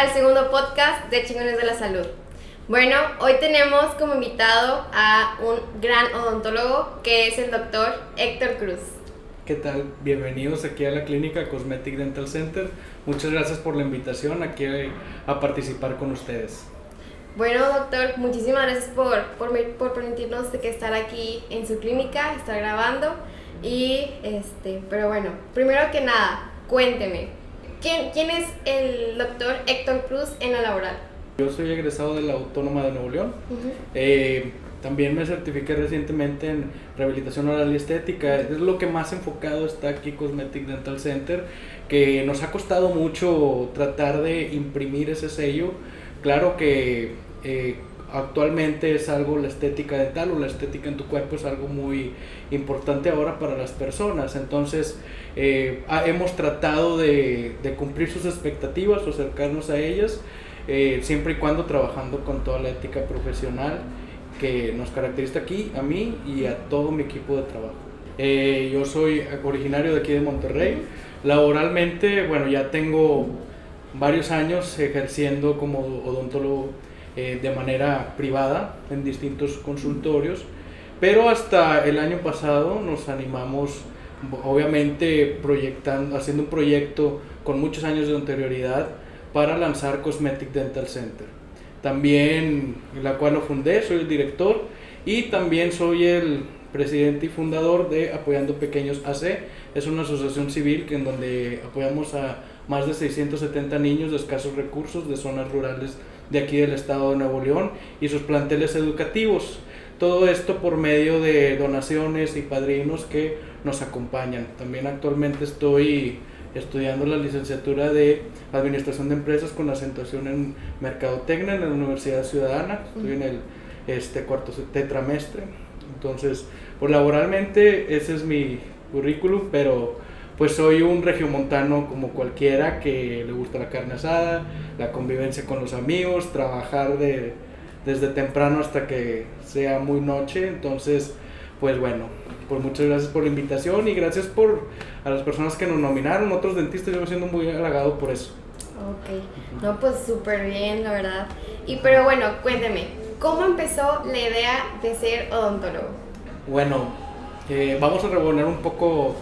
al segundo podcast de Chingones de la Salud. Bueno, hoy tenemos como invitado a un gran odontólogo que es el doctor Héctor Cruz. ¿Qué tal? Bienvenidos aquí a la clínica Cosmetic Dental Center. Muchas gracias por la invitación aquí a participar con ustedes. Bueno, doctor, muchísimas gracias por permitirnos que estar aquí en su clínica, estar grabando. Pero bueno, primero que nada, cuénteme, ¿quién es el doctor Héctor Cruz en la laboral? Yo soy egresado de la Autónoma de Nuevo León. También me certifiqué recientemente en rehabilitación oral y estética. Es lo que más enfocado está aquí Cosmetic Dental Center, que nos ha costado mucho tratar de imprimir ese sello. Claro que actualmente es algo, la estética dental o la estética en tu cuerpo es algo muy importante ahora para las personas. Entonces hemos tratado de cumplir sus expectativas o acercarnos a ellas, siempre y cuando trabajando con toda la ética profesional que nos caracteriza aquí, a mí y a todo mi equipo de trabajo. Yo soy originario de aquí de Monterrey. Laboralmente, bueno, ya tengo varios años ejerciendo como odontólogo de manera privada en distintos consultorios, pero hasta el año pasado nos animamos, obviamente haciendo un proyecto con muchos años de anterioridad para lanzar Cosmetic Dental Center. También, la cual lo fundé, soy el director y también soy el presidente y fundador de Apoyando Pequeños AC. Es una asociación civil en donde apoyamos a más de 670 niños de escasos recursos de zonas rurales de aquí del estado de Nuevo León y sus planteles educativos. Todo esto por medio de donaciones y padrinos que nos acompañan. También actualmente estoy estudiando la licenciatura de Administración de Empresas con acentuación en Mercadotecnia en la Universidad Ciudadana. Estoy en el cuarto tetramestre. Entonces, pues laboralmente ese es mi currículum, pero pues soy un regiomontano como cualquiera que le gusta la carne asada, la convivencia con los amigos, trabajar desde temprano hasta que sea muy noche. Entonces, pues bueno, pues muchas gracias por la invitación y gracias a las personas que nos nominaron, otros dentistas. Yo me siento muy halagado por eso. Ok, no, pues súper bien, la verdad. Pero bueno, cuénteme, ¿cómo empezó la idea de ser odontólogo? Bueno, vamos a rebonar un poco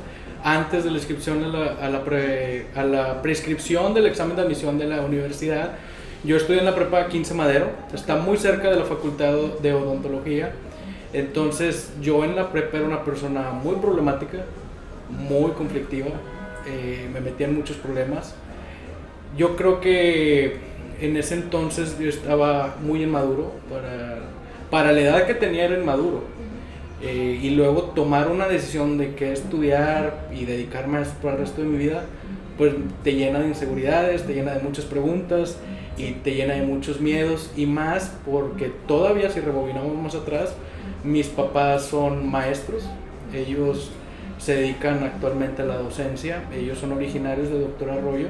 antes de la inscripción a la prescripción del examen de admisión de la universidad. Yo estudié en la prepa 15 Madero, está muy cerca de la facultad de odontología. Entonces yo en la prepa era una persona muy problemática, muy conflictiva, me metía en muchos problemas. Yo creo que en ese entonces yo estaba muy inmaduro, para la edad que tenía era inmaduro. Y luego tomar una decisión de qué estudiar y dedicarme a eso para el resto de mi vida, pues te llena de inseguridades, te llena de muchas preguntas y te llena de muchos miedos, y más porque todavía, si rebobinamos más atrás, mis papás son maestros, ellos se dedican actualmente a la docencia, ellos son originarios de Doctor Arroyo,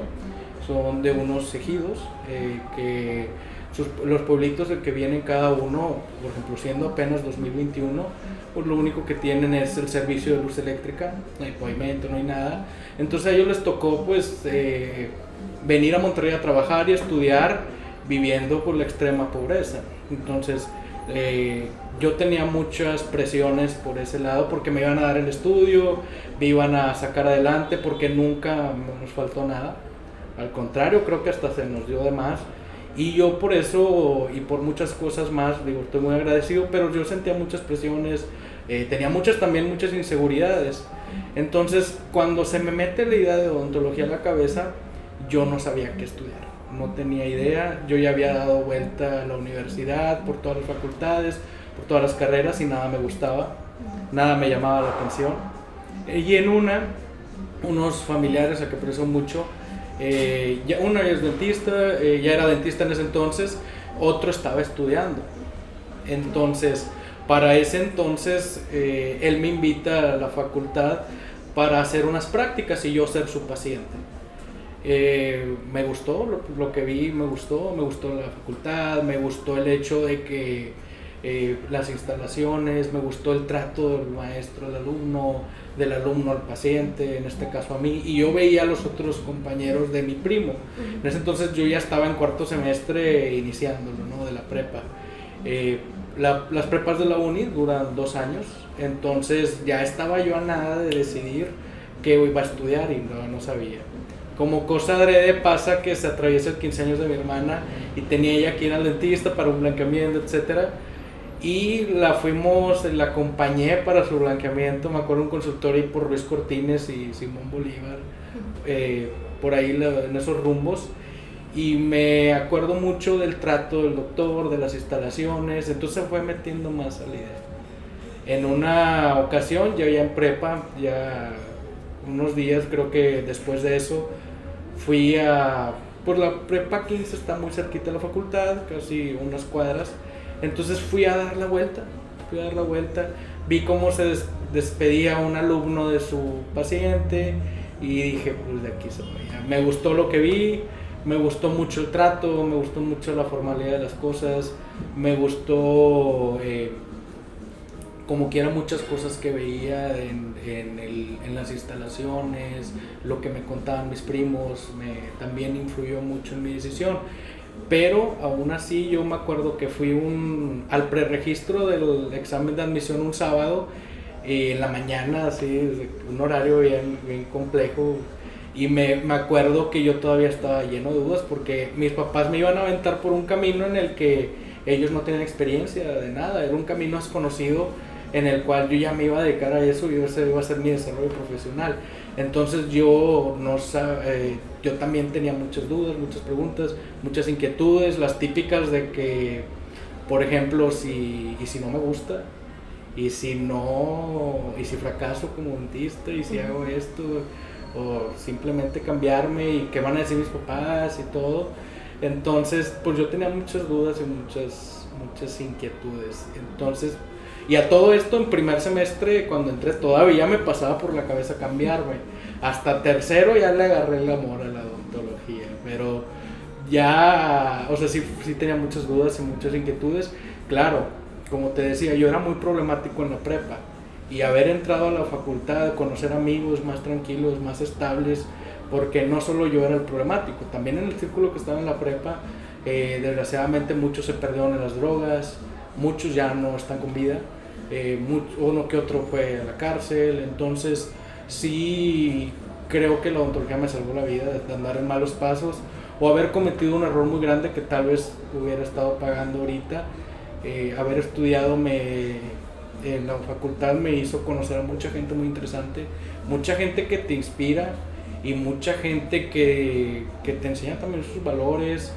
son de unos ejidos que los pueblitos de que vienen cada uno, por ejemplo, siendo apenas 2021, pues lo único que tienen es el servicio de luz eléctrica, no hay pavimento, no hay nada. Entonces a ellos les tocó pues venir a Monterrey a trabajar y estudiar viviendo por la extrema pobreza. Entonces yo tenía muchas presiones por ese lado, porque me iban a dar el estudio, me iban a sacar adelante, porque nunca nos faltó nada. Al contrario, creo que hasta se nos dio de más. Y yo por eso y por muchas cosas más, digo, estoy muy agradecido, pero yo sentía muchas presiones, tenía también muchas inseguridades. Entonces, cuando se me mete la idea de odontología a la cabeza, yo no sabía qué estudiar, no tenía idea. Yo ya había dado vuelta a la universidad, por todas las facultades, por todas las carreras, y nada me gustaba, nada me llamaba la atención. Y en unos familiares a que aprecio mucho, uno es dentista, ya era dentista en ese entonces, otro estaba estudiando. Entonces, para ese entonces, él me invita a la facultad para hacer unas prácticas y yo ser su paciente. Me gustó lo que vi, me gustó la facultad, me gustó el hecho de que las instalaciones, me gustó el trato del maestro al alumno, del alumno al paciente, en este caso a mí, y yo veía a los otros compañeros de mi primo. En ese entonces yo ya estaba en cuarto semestre iniciándolo, ¿no? De la prepa. Las prepas de la uni duran 2 años, entonces ya estaba yo a nada de decidir qué iba a estudiar y no sabía. Como cosa adrede pasa que se atraviesa el 15 años de mi hermana y tenía ella que ir al dentista para un blanqueamiento, etcétera. Y la acompañé para su blanqueamiento, me acuerdo un consultorio ahí por Luis Cortines y Simón Bolívar, por ahí en esos rumbos. Y me acuerdo mucho del trato del doctor, de las instalaciones, entonces se fue metiendo más a la idea. En una ocasión, ya en prepa, ya unos días creo que después de eso, fui por la prepa 15 está muy cerquita de la facultad, casi unas cuadras, entonces fui a dar la vuelta, vi cómo se despedía un alumno de su paciente y dije, pues de aquí soy. Me gustó lo que vi, me gustó mucho el trato, me gustó mucho la formalidad de las cosas, me gustó como quiera muchas cosas que veía en las instalaciones, lo que me contaban mis primos, también influyó mucho en mi decisión. Pero aún así yo me acuerdo que fui al preregistro del examen de admisión un sábado, en la mañana, así, un horario bien complejo. Y me acuerdo que yo todavía estaba lleno de dudas porque mis papás me iban a aventar por un camino en el que ellos no tenían experiencia de nada, era un camino desconocido en el cual yo ya me iba a dedicar a eso y ese iba a ser mi desarrollo profesional. Entonces yo también tenía muchas dudas, muchas preguntas, muchas inquietudes, las típicas de que, por ejemplo, y si no me gusta, y si fracaso como dentista, y si hago esto, o simplemente cambiarme, y qué van a decir mis papás y todo. Entonces pues yo tenía muchas dudas y muchas inquietudes. Entonces, y a todo esto en primer semestre, cuando entré, todavía me pasaba por la cabeza cambiarme. Hasta tercero ya le agarré el amor a la odontología, pero ya, o sea, sí tenía muchas dudas y muchas inquietudes. Claro, como te decía, yo era muy problemático en la prepa, y haber entrado a la facultad, conocer amigos más tranquilos, más estables, porque no solo yo era el problemático, también en el círculo que estaba en la prepa, desgraciadamente muchos se perdieron en las drogas, muchos ya no están con vida, uno que otro fue a la cárcel. Entonces sí creo que la odontología me salvó la vida de andar en malos pasos o haber cometido un error muy grande que tal vez hubiera estado pagando ahorita. Haber estudiado en la facultad me hizo conocer a mucha gente muy interesante, mucha gente que te inspira y mucha gente que te enseña también sus valores,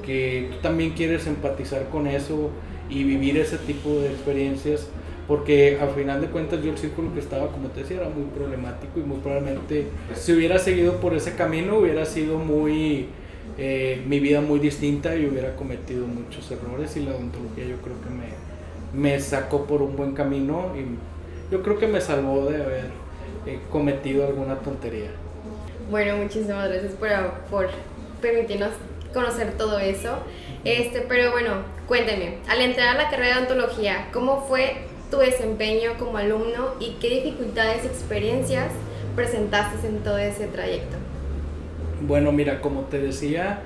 que tú también quieres empatizar con eso y vivir ese tipo de experiencias, porque al final de cuentas yo el círculo que estaba, como te decía, era muy problemático y muy probablemente si hubiera seguido por ese camino hubiera sido mi vida muy distinta y hubiera cometido muchos errores, y la odontología yo creo que me sacó por un buen camino y yo creo que me salvó de haber cometido alguna tontería. Bueno, muchísimas gracias por permitirnos conocer todo eso. Pero bueno, cuénteme, al entrar a la carrera de odontología, ¿cómo fue tu desempeño como alumno y qué dificultades y experiencias presentaste en todo ese trayecto? Bueno, mira, como te decía,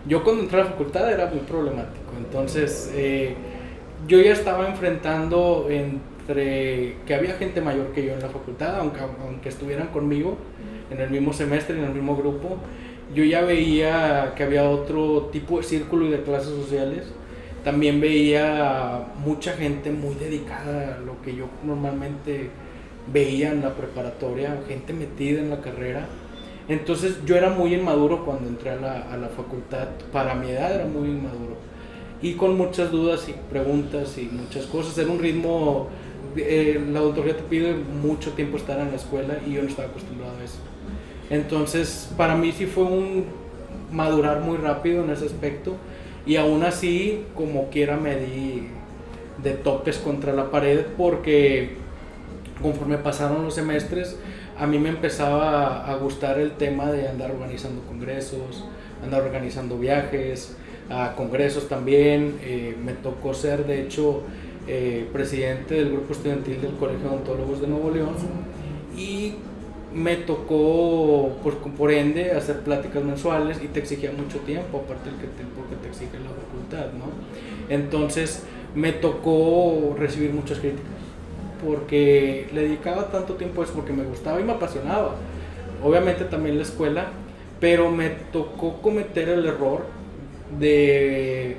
yo cuando entré a la facultad era muy problemático, entonces yo ya estaba enfrentando entre que había gente mayor que yo en la facultad, aunque estuvieran conmigo en el mismo semestre, en el mismo grupo. Yo ya veía que había otro tipo de círculo y de clases sociales. También veía mucha gente muy dedicada a lo que yo normalmente veía en la preparatoria, gente metida en la carrera. Entonces yo era muy inmaduro cuando entré a la facultad, para mi edad era muy inmaduro. Y con muchas dudas y preguntas y muchas cosas. Era un ritmo, la odontología te pide mucho tiempo estar en la escuela y yo no estaba acostumbrado a eso. Entonces para mí sí fue un madurar muy rápido en ese aspecto, y aún así como quiera me di de topes contra la pared, porque conforme pasaron los semestres a mí me empezaba a gustar el tema de andar organizando congresos, andar organizando viajes a congresos también. Me tocó ser de hecho presidente del grupo estudiantil del Colegio de Odontólogos de Nuevo León, y me tocó, pues, por ende, hacer pláticas mensuales y te exigía mucho tiempo, aparte del tiempo que te exige la facultad, ¿no? Entonces me tocó recibir muchas críticas porque le dedicaba tanto tiempo a eso, porque me gustaba y me apasionaba. Obviamente también la escuela, pero me tocó cometer el error de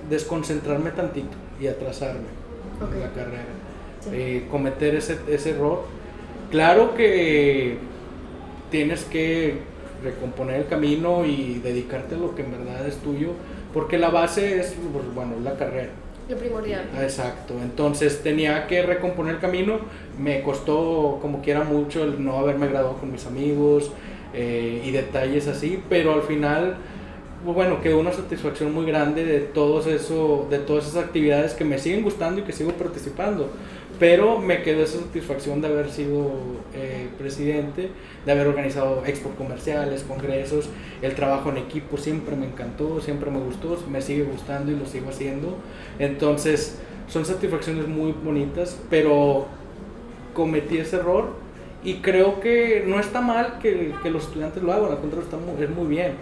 desconcentrarme tantito y atrasarme en la carrera. Sí. Cometer ese error. Claro que tienes que recomponer el camino y dedicarte a lo que en verdad es tuyo, porque la base es, pues, bueno, la carrera. Lo primordial. Exacto, entonces tenía que recomponer el camino. Me costó como quiera mucho el no haberme graduado con mis amigos y detalles así, pero al final, bueno, quedó una satisfacción muy grande de todas esas actividades que me siguen gustando y que sigo participando. Pero me quedó esa satisfacción de haber sido presidente, de haber organizado expos comerciales, congresos. El trabajo en equipo siempre me encantó, siempre me gustó, me sigue gustando y lo sigo haciendo. Entonces son satisfacciones muy bonitas, pero cometí ese error y creo que no está mal que los estudiantes lo hagan, al contrario, es muy bien,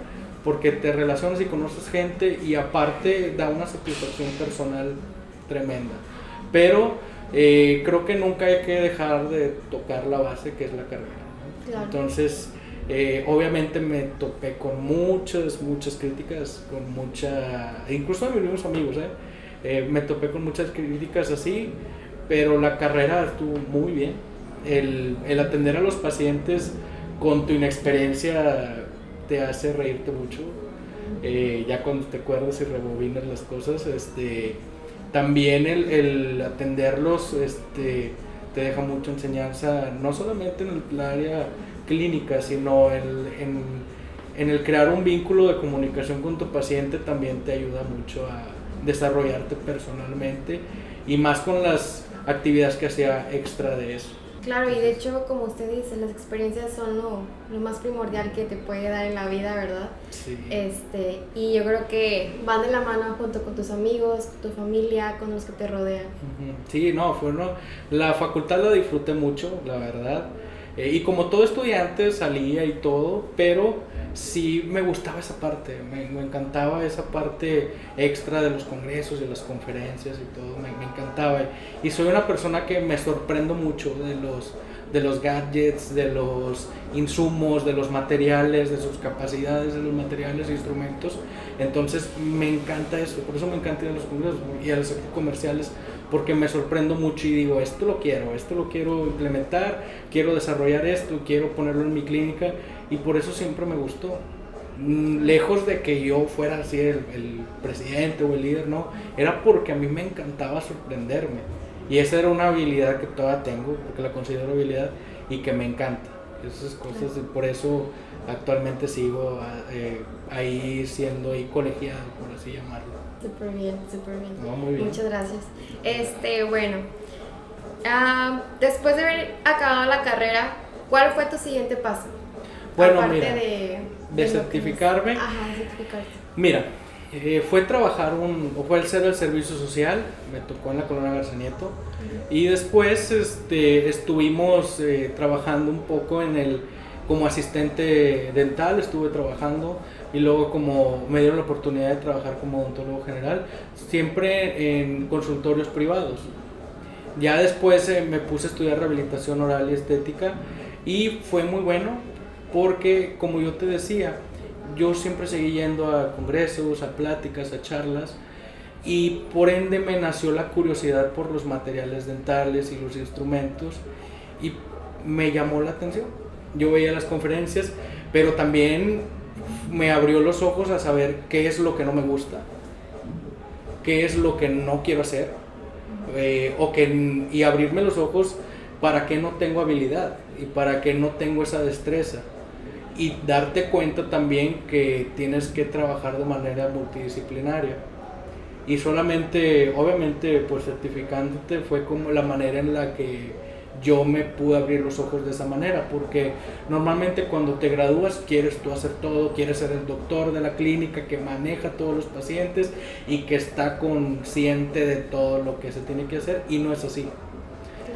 porque te relacionas y conoces gente y aparte da una satisfacción personal tremenda. Pero creo que nunca hay que dejar de tocar la base, que es la carrera, ¿no? Claro. Entonces, obviamente me topé con muchas críticas, incluso a mis mismos amigos, me topé con muchas críticas así, pero la carrera estuvo muy bien. El atender a los pacientes con tu inexperiencia te hace reírte mucho, ya cuando te acuerdas y rebobinas las cosas, también el atenderlos te deja mucha enseñanza, no solamente en el área clínica, sino en el crear un vínculo de comunicación con tu paciente. También te ayuda mucho a desarrollarte personalmente y más con las actividades que hacía extra de eso. Claro, y de hecho, como usted dice, las experiencias son lo más primordial que te puede dar en la vida, ¿verdad? Sí. Y yo creo que van de la mano junto con tus amigos, con tu familia, con los que te rodean. Sí, la facultad la disfruté mucho, la verdad. Y como todo estudiante salía y todo, pero sí me gustaba esa parte, me encantaba esa parte extra de los congresos, de las conferencias y todo, me encantaba. Y soy una persona que me sorprendo mucho de los gadgets, de los insumos, de los materiales, de sus capacidades, de los materiales e instrumentos. Entonces me encanta eso, por eso me encanta ir a los congresos y a los centros comerciales, porque me sorprendo mucho y digo, esto lo quiero implementar, quiero desarrollar esto, quiero ponerlo en mi clínica, y por eso siempre me gustó. Lejos de que yo fuera así el presidente o el líder, no, era porque a mí me encantaba sorprenderme, y esa era una habilidad que todavía tengo, porque la considero habilidad y que me encanta, esas cosas, y por eso actualmente sigo ahí siendo colegiado, por así llamarlo. Súper bien. No, muy bien. Muchas gracias. Bueno, después de haber acabado la carrera, ¿cuál fue tu siguiente paso? Bueno, aparte mira, de certificarme. Certificarte. Mira, fue el ser el servicio social, me tocó en la Colonia Garza Nieto, y después estuvimos trabajando un poco como asistente dental, estuve trabajando, y luego como me dieron la oportunidad de trabajar como odontólogo general, siempre en consultorios privados. Ya después me puse a estudiar rehabilitación oral y estética, y fue muy bueno porque, como yo te decía, yo siempre seguí yendo a congresos, a pláticas, a charlas, y por ende me nació la curiosidad por los materiales dentales y los instrumentos, y me llamó la atención. Yo veía las conferencias, pero también me abrió los ojos a saber qué es lo que no me gusta, qué es lo que no quiero hacer, y abrirme los ojos para qué no tengo habilidad y para qué no tengo esa destreza, y darte cuenta también que tienes que trabajar de manera multidisciplinaria, y solamente, obviamente, pues certificándote fue como la manera en la que yo me pude abrir los ojos de esa manera, porque normalmente cuando te gradúas quieres tú hacer todo, quieres ser el doctor de la clínica que maneja a todos los pacientes y que está consciente de todo lo que se tiene que hacer, y no es así.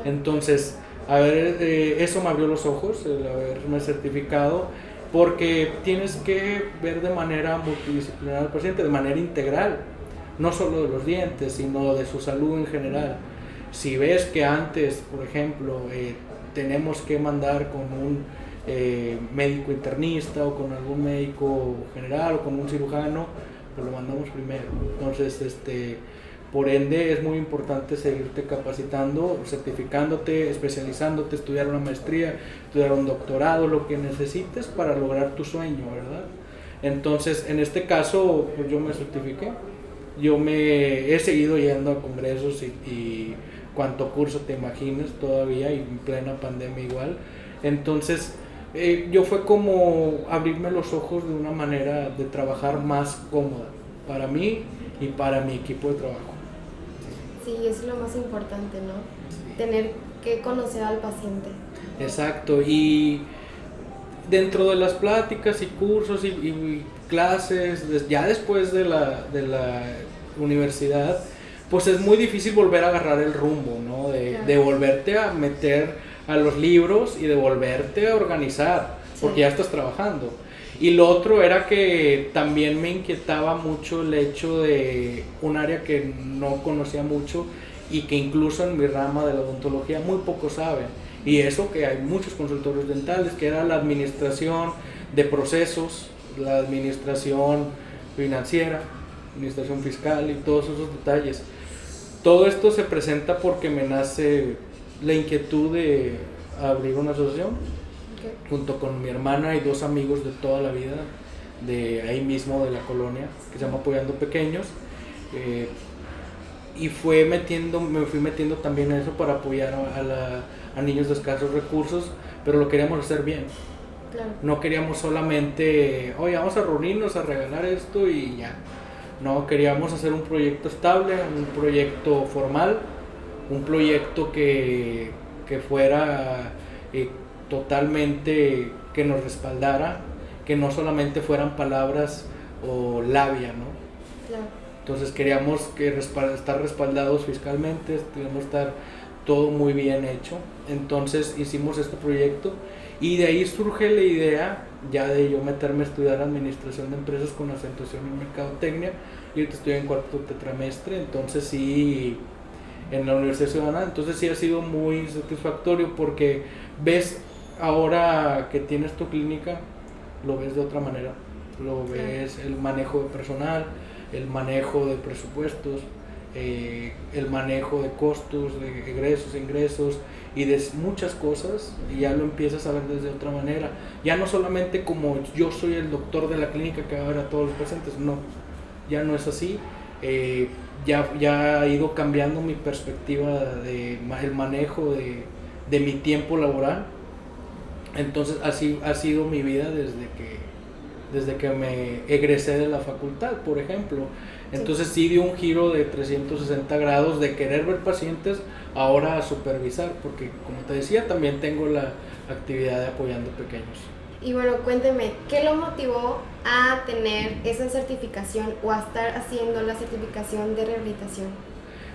Entonces, eso me abrió los ojos, el haberme certificado, porque tienes que ver de manera multidisciplinar al paciente, de manera integral, no solo de los dientes, sino de su salud en general. Si ves que antes, por ejemplo, tenemos que mandar con un médico internista o con algún médico general o con un cirujano, pues lo mandamos primero. Entonces, por ende, es muy importante seguirte capacitando, certificándote, especializándote, estudiar una maestría, estudiar un doctorado, lo que necesites para lograr tu sueño, ¿verdad? Entonces, en este caso, pues yo me certifiqué. Yo me he seguido yendo a congresos y cuanto curso te imagines todavía, y en plena pandemia igual. Entonces, yo fue como abrirme los ojos de una manera de trabajar más cómoda para mí y para mi equipo de trabajo. Sí, eso es lo más importante, ¿no? Sí. Tener que conocer al paciente. Exacto, y dentro de las pláticas y cursos y clases, ya después de la universidad, pues es muy difícil volver a agarrar el rumbo, ¿no? De volverte a meter a los libros y de volverte a organizar, porque ya estás trabajando. Y lo otro era que también me inquietaba mucho el hecho de un área que no conocía mucho y que incluso en mi rama de la odontología muy pocos saben. Y eso que hay muchos consultores dentales, que era la administración de procesos, la administración financiera, administración fiscal y todos esos detalles. Todo esto se presenta porque me nace la inquietud de abrir una asociación. Junto con mi hermana y 2 amigos de toda la vida, de ahí mismo de la colonia, que se llama Apoyando Pequeños, y me fui metiendo también a eso para apoyar a niños de escasos recursos, pero lo queríamos hacer bien. Claro. No queríamos solamente, oye, vamos a reunirnos a regalar esto y ya. No, queríamos hacer un proyecto estable, un proyecto formal, un proyecto que fuera totalmente, que nos respaldara, que no solamente fueran palabras o labia, ¿no? Claro. Entonces queríamos estar respaldados fiscalmente, queríamos estar todo muy bien hecho. Entonces hicimos este proyecto y de ahí surge la idea ya de yo meterme a estudiar administración de empresas con acentuación en mercadotecnia. Y ahorita estoy en 4º trimestre, entonces sí, en la Universidad Ciudadana. Entonces sí ha sido muy satisfactorio porque ves, ahora que tienes tu clínica, lo ves de otra manera. Lo ves, el manejo de personal, el manejo de presupuestos, el manejo de costos, de egresos, ingresos y de muchas cosas, y ya lo empiezas a ver desde otra manera. Ya no solamente como yo soy el doctor de la clínica que va a ver a todos los pacientes, no, ya no es así. Ya ha ido cambiando mi perspectiva de el manejo de mi tiempo laboral. Entonces así ha sido mi vida desde que me egresé de la facultad, por ejemplo. Entonces sí dio un giro de 360 grados de querer ver pacientes ahora a supervisar, porque como te decía, también tengo la actividad de Apoyando Pequeños. Y bueno, cuénteme, ¿qué lo motivó a tener esa certificación o a estar haciendo la certificación de rehabilitación?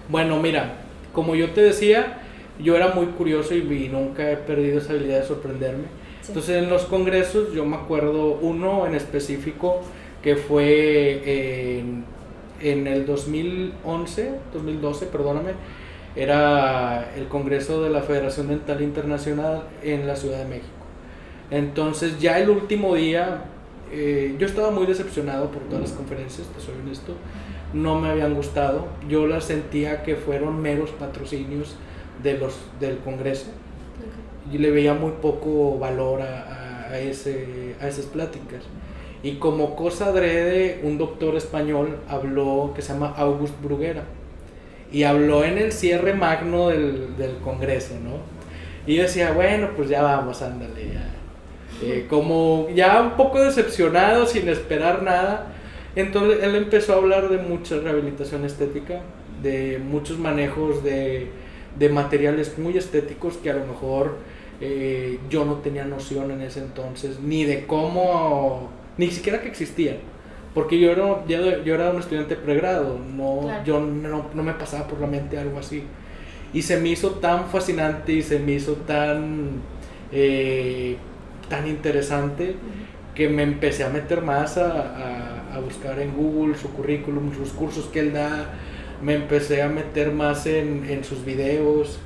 Bueno, mira, como yo te decía, yo era muy curioso y nunca he perdido esa habilidad de sorprenderme. Sí. Entonces en los congresos yo me acuerdo uno en específico que fue en el 2012, perdóname, era el congreso de la Federación Dental Internacional en la Ciudad de México. Entonces ya el último día, yo estaba muy decepcionado por todas las conferencias, te soy honesto, no me habían gustado, yo las sentía que fueron meros patrocinios del congreso. Okay. Y le veía muy poco valor a esas pláticas. Y como cosa adrede, un doctor español habló, que se llama August Bruguera, y habló en el cierre magno del congreso, ¿no? Y yo decía, bueno, pues ya vamos, ándale, ya. Como ya un poco decepcionado, sin esperar nada. Entonces él empezó a hablar de mucha rehabilitación estética, de muchos manejos de de materiales muy estéticos que a lo mejor yo no tenía noción en ese entonces, ni de cómo, ni siquiera que existían. Porque yo era un estudiante de pregrado, Claro. yo no me pasaba por la mente algo así. Y se me hizo tan fascinante y se me hizo tan interesante que me empecé a meter más a buscar en Google su currículum, sus cursos que él da. Me empecé a meter más en sus videos,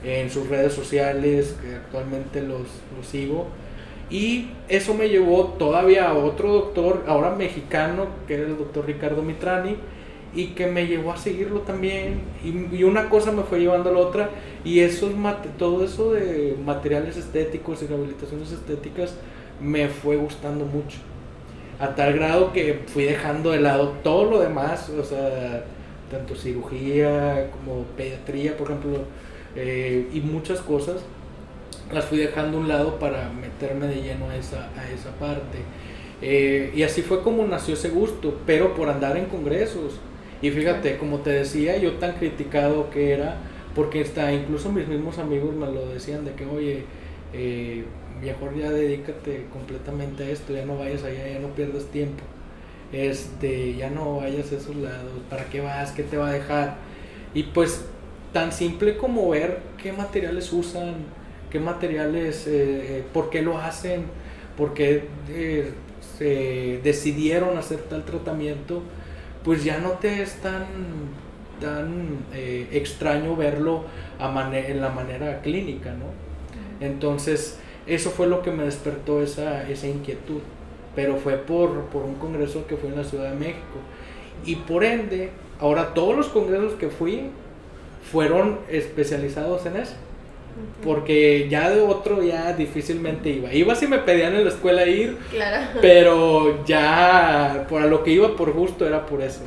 en sus redes sociales, que actualmente los sigo. Y eso me llevó todavía a otro doctor, ahora mexicano, que era el doctor Ricardo Mitrani, y que me llevó a seguirlo también. Y una cosa me fue llevando a la otra, y todo eso de materiales estéticos y rehabilitaciones estéticas me fue gustando mucho. A tal grado que fui dejando de lado todo lo demás, o sea, tanto cirugía como pediatría, por ejemplo, y muchas cosas las fui dejando a un lado para meterme de lleno a esa parte. Y así fue como nació ese gusto, pero por andar en congresos. Y fíjate, como te decía, yo tan criticado que era, porque incluso mis mismos amigos me lo decían de que, oye, mejor ya dedícate completamente a esto, ya no vayas allá, ya no pierdas tiempo. Ya no vayas a esos lados, ¿para qué vas? ¿Qué te va a dejar? Y pues tan simple como ver qué materiales usan, qué materiales, por qué lo hacen, por qué se decidieron hacer tal tratamiento, pues ya no te es tan extraño verlo en la manera clínica, ¿no? Entonces eso fue lo que me despertó esa inquietud, pero fue por un congreso que fue en la Ciudad de México, y por ende ahora todos los congresos que fui fueron especializados en eso, porque ya de otro ya difícilmente iba si me pedían en la escuela ir, Claro. pero ya por a lo que iba por gusto era por eso.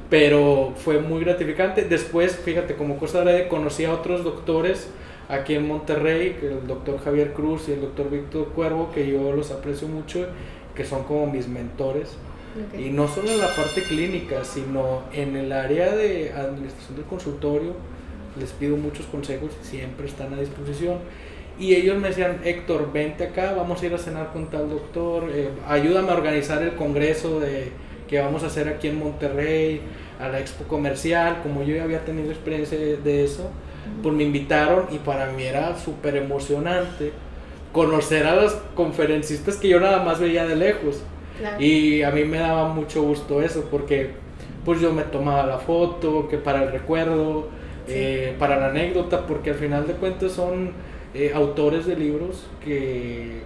Pero fue muy gratificante. Después, fíjate, como cosa de conocí a otros doctores aquí en Monterrey, el doctor Javier Cruz y el doctor Víctor Cuervo, que yo los aprecio mucho, que son como mis mentores. Okay. Y no solo en la parte clínica, sino en el área de administración del consultorio. Les pido muchos consejos y siempre están a disposición. Y ellos me decían, Héctor, vente acá, vamos a ir a cenar con tal doctor, ayúdame a organizar el congreso que vamos a hacer aquí en Monterrey, a la expo comercial. Como yo ya había tenido experiencia de eso, pues me invitaron, y para mí era súper emocionante conocer a los conferencistas que yo nada más veía de lejos. Claro. Y a mí me daba mucho gusto eso, porque pues yo me tomaba la foto, que para el recuerdo, para la anécdota, porque al final de cuentas son autores de libros que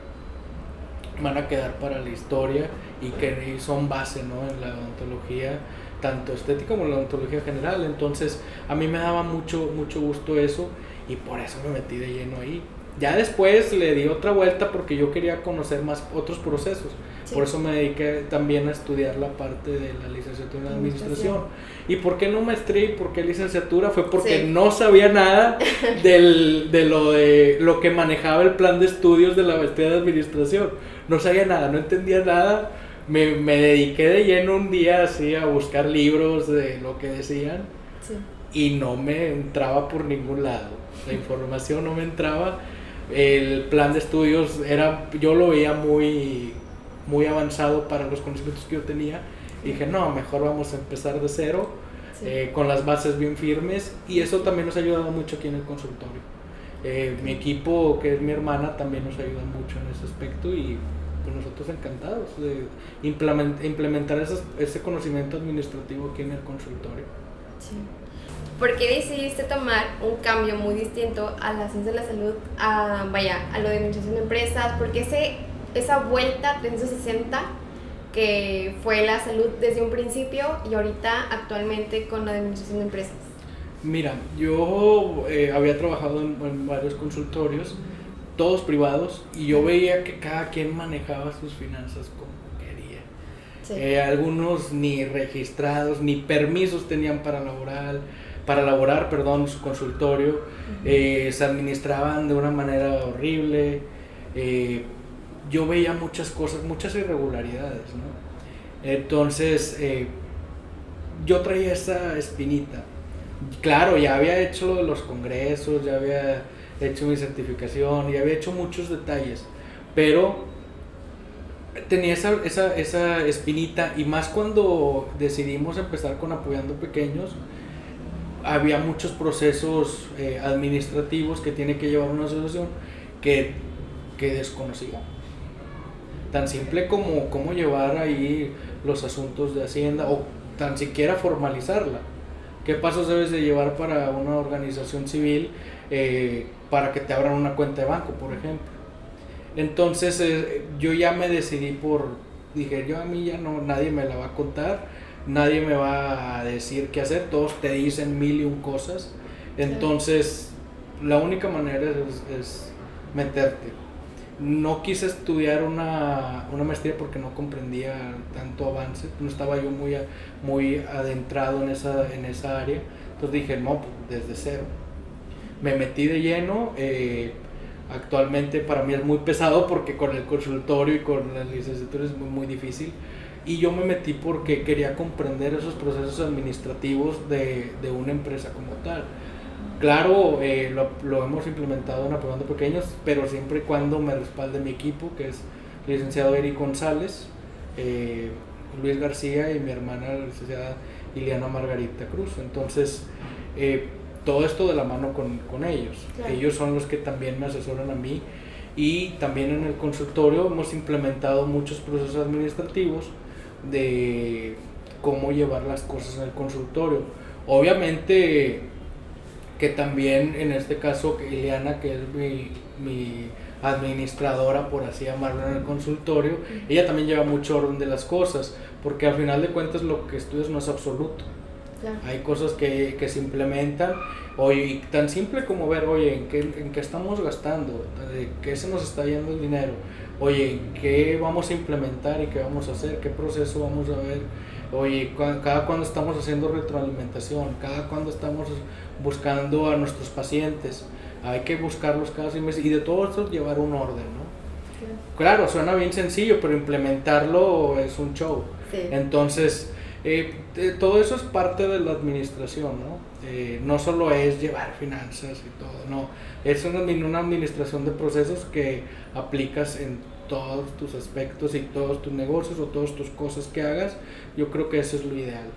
van a quedar para la historia y que son base, ¿no?, en la odontología, tanto estética como la odontología general. Entonces a mí me daba mucho gusto eso, y por eso me metí de lleno ahí. Ya después le di otra vuelta porque yo quería conocer más otros procesos. Sí. Por eso me dediqué también a estudiar la parte de la licenciatura en administración. ¿Y por qué no maestría y por qué licenciatura? Fue porque no sabía nada de lo que manejaba el plan de estudios de la maestría de administración. No sabía nada, no entendía nada. Me dediqué de lleno un día así a buscar libros de lo que decían. Sí. Y no me entraba por ningún lado. La información no me entraba. El plan de estudios yo lo veía muy avanzado para los conocimientos que yo tenía. Y dije, no, mejor vamos a empezar de cero, con las bases bien firmes. Y eso también nos ha ayudado mucho aquí en el consultorio. Mi equipo, que es mi hermana, también nos ayuda mucho en ese aspecto, y pues nosotros encantados de implementar ese conocimiento administrativo aquí en el consultorio. Sí. ¿Por qué decidiste tomar un cambio muy distinto a la ciencia de la salud, a lo de administración de empresas? Porque esa vuelta 360 que fue la salud desde un principio y ahorita actualmente con la administración de empresas. Mira, yo había trabajado en varios consultorios, todos privados, y yo veía que cada quien manejaba sus finanzas como quería. Sí. Algunos ni registrados, ni permisos tenían para laborar, su consultorio. Se administraban de una manera horrible. Yo veía muchas cosas, muchas irregularidades, ¿no? Entonces yo traía esa espinita Claro, ya había hecho lo de los congresos, ya había hecho mi certificación, ya había hecho muchos detalles, pero tenía esa espinita, y más cuando decidimos empezar con Apoyando Pequeños, había muchos procesos administrativos que tiene que llevar una asociación que, que desconocía. Tan simple como cómo llevar ahí los asuntos de Hacienda o tan siquiera formalizarla. ¿Qué pasos debes de llevar para una organización civil para que te abran una cuenta de banco, por ejemplo? Entonces yo ya me decidí dije, yo a mí ya no, nadie me la va a contar, nadie me va a decir qué hacer, todos te dicen mil y un cosas. Entonces la única manera es meterte. No quise estudiar una maestría porque no comprendía tanto avance, no estaba yo muy adentrado en esa área. Entonces dije, no, pues desde cero. Me metí de lleno. Actualmente para mí es muy pesado porque con el consultorio y con la licenciatura es muy difícil. Y yo me metí porque quería comprender esos procesos administrativos de una empresa como tal. Claro, lo hemos implementado en Apoyando Pequeños, pero siempre y cuando me respalde mi equipo, que es el licenciado Eric González, Luis García y mi hermana, la licenciada Ileana Margarita Cruz. Entonces, todo esto de la mano con ellos. Claro. Ellos son los que también me asesoran a mí, y también en el consultorio hemos implementado muchos procesos administrativos de cómo llevar las cosas en el consultorio. Obviamente que también en este caso Ileana, que es mi administradora, por así llamarlo, en el consultorio, ella también lleva mucho orden de las cosas, porque al final de cuentas lo que estudias no es absoluto. Claro. Hay cosas que se implementan, oye, tan simple como ver, oye, en qué estamos gastando, de qué se nos está yendo el dinero, oye, qué vamos a implementar y qué vamos a hacer, qué proceso vamos a ver, oye, cada cuando estamos haciendo retroalimentación, cada cuando estamos buscando a nuestros pacientes, hay que buscarlos cada 6 meses, y de todo esto llevar un orden, ¿no? Claro, suena bien sencillo, pero implementarlo es un show. Sí. Entonces, todo eso es parte de la administración, ¿no? No solo es llevar finanzas y todo, no, es una administración de procesos que aplicas en todos tus aspectos y todos tus negocios o todas tus cosas que hagas. Yo creo que eso es lo ideal,